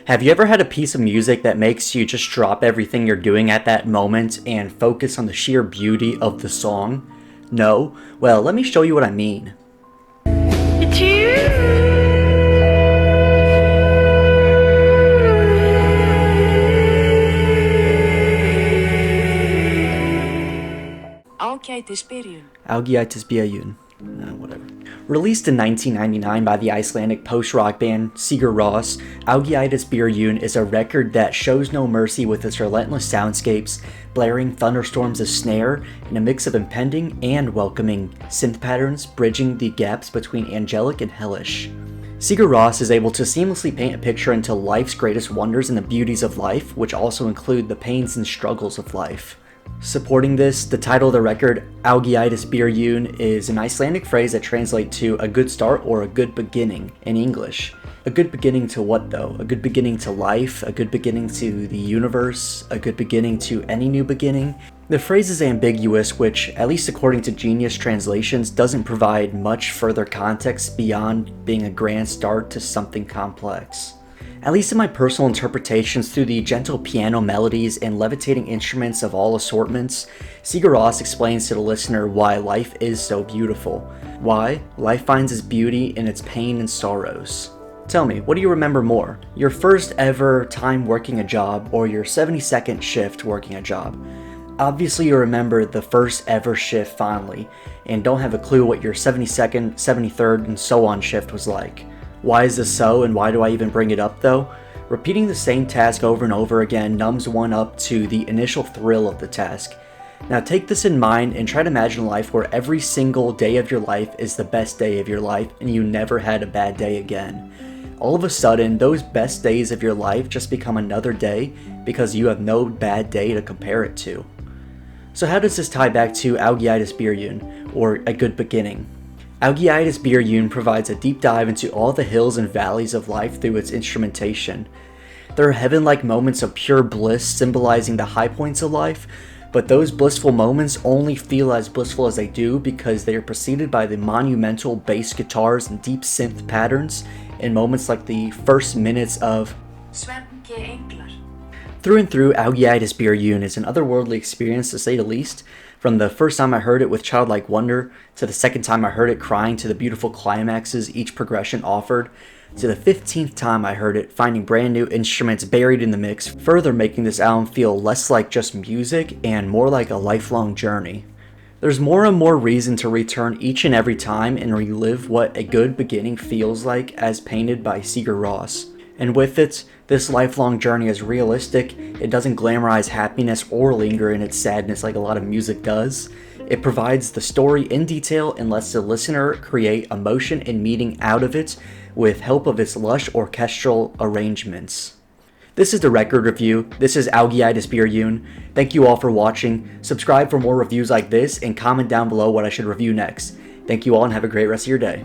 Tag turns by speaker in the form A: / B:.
A: Have you ever had a piece of music that makes you just drop everything you're doing at that moment and focus on the sheer beauty of the song? No? Well, let me show you what I mean.
B: Ágætis Byrjun.
A: Ágætis Byrjun. Whatever. Released in 1999 by the Icelandic post-rock band Sigur Rós, Ágætis Byrjun is a record that shows no mercy with its relentless soundscapes, blaring thunderstorms of snare, and a mix of impending and welcoming synth patterns bridging the gaps between angelic and hellish. Sigur Rós is able to seamlessly paint a picture into life's greatest wonders and the beauties of life, which also include the pains and struggles of life. Supporting this, the title of the record, Ágætis Byrjun, is an Icelandic phrase that translates to a good start or a good beginning in English. A good beginning to what though? A good beginning to life? A good beginning to the universe? A good beginning to any new beginning? The phrase is ambiguous, which, at least according to Genius Translations, doesn't provide much further context beyond being a grand start to something complex. At least in my personal interpretations through the gentle piano melodies and levitating instruments of all assortments, Sigur Rós explains to the listener why life is so beautiful. Why life finds its beauty in its pain and sorrows. Tell me, what do you remember more? Your first ever time working a job or your 72nd shift working a job? Obviously you remember the first ever shift fondly, and don't have a clue what your 72nd, 73rd, and so on shift was like. Why is this so, and why do I even bring it up though? Repeating the same task over and over again numbs one up to the initial thrill of the task. Now take this in mind and try to imagine a life where every single day of your life is the best day of your life and you never had a bad day again. All of a sudden, those best days of your life just become another day because you have no bad day to compare it to. So how does this tie back to Ágætis Byrjun, or a good beginning? Ágætis Byrjun provides a deep dive into all the hills and valleys of life through its instrumentation. There are heaven-like moments of pure bliss symbolizing the high points of life, but those blissful moments only feel as blissful as they do because they are preceded by the monumental bass guitars and deep synth patterns in moments like the first minutes of
B: Englar.
A: Through and through, Ágætis Byrjun is an otherworldly experience to say the least. From the first time I heard it with childlike wonder, to the second time I heard it crying to the beautiful climaxes each progression offered, to the 15th time I heard it finding brand new instruments buried in the mix, further making this album feel less like just music and more like a lifelong journey. There's more and more reason to return each and every time and relive what a good beginning feels like as painted by Sigur Rós. And with it, this lifelong journey is realistic. It doesn't glamorize happiness or linger in its sadness like a lot of music does. It provides the story in detail and lets the listener create emotion and meaning out of it with help of its lush orchestral arrangements. This is the record review. This is Ágætis Byrjun. Thank you all for watching. Subscribe for more reviews like this and comment down below what I should review next. Thank you all and have a great rest of your day.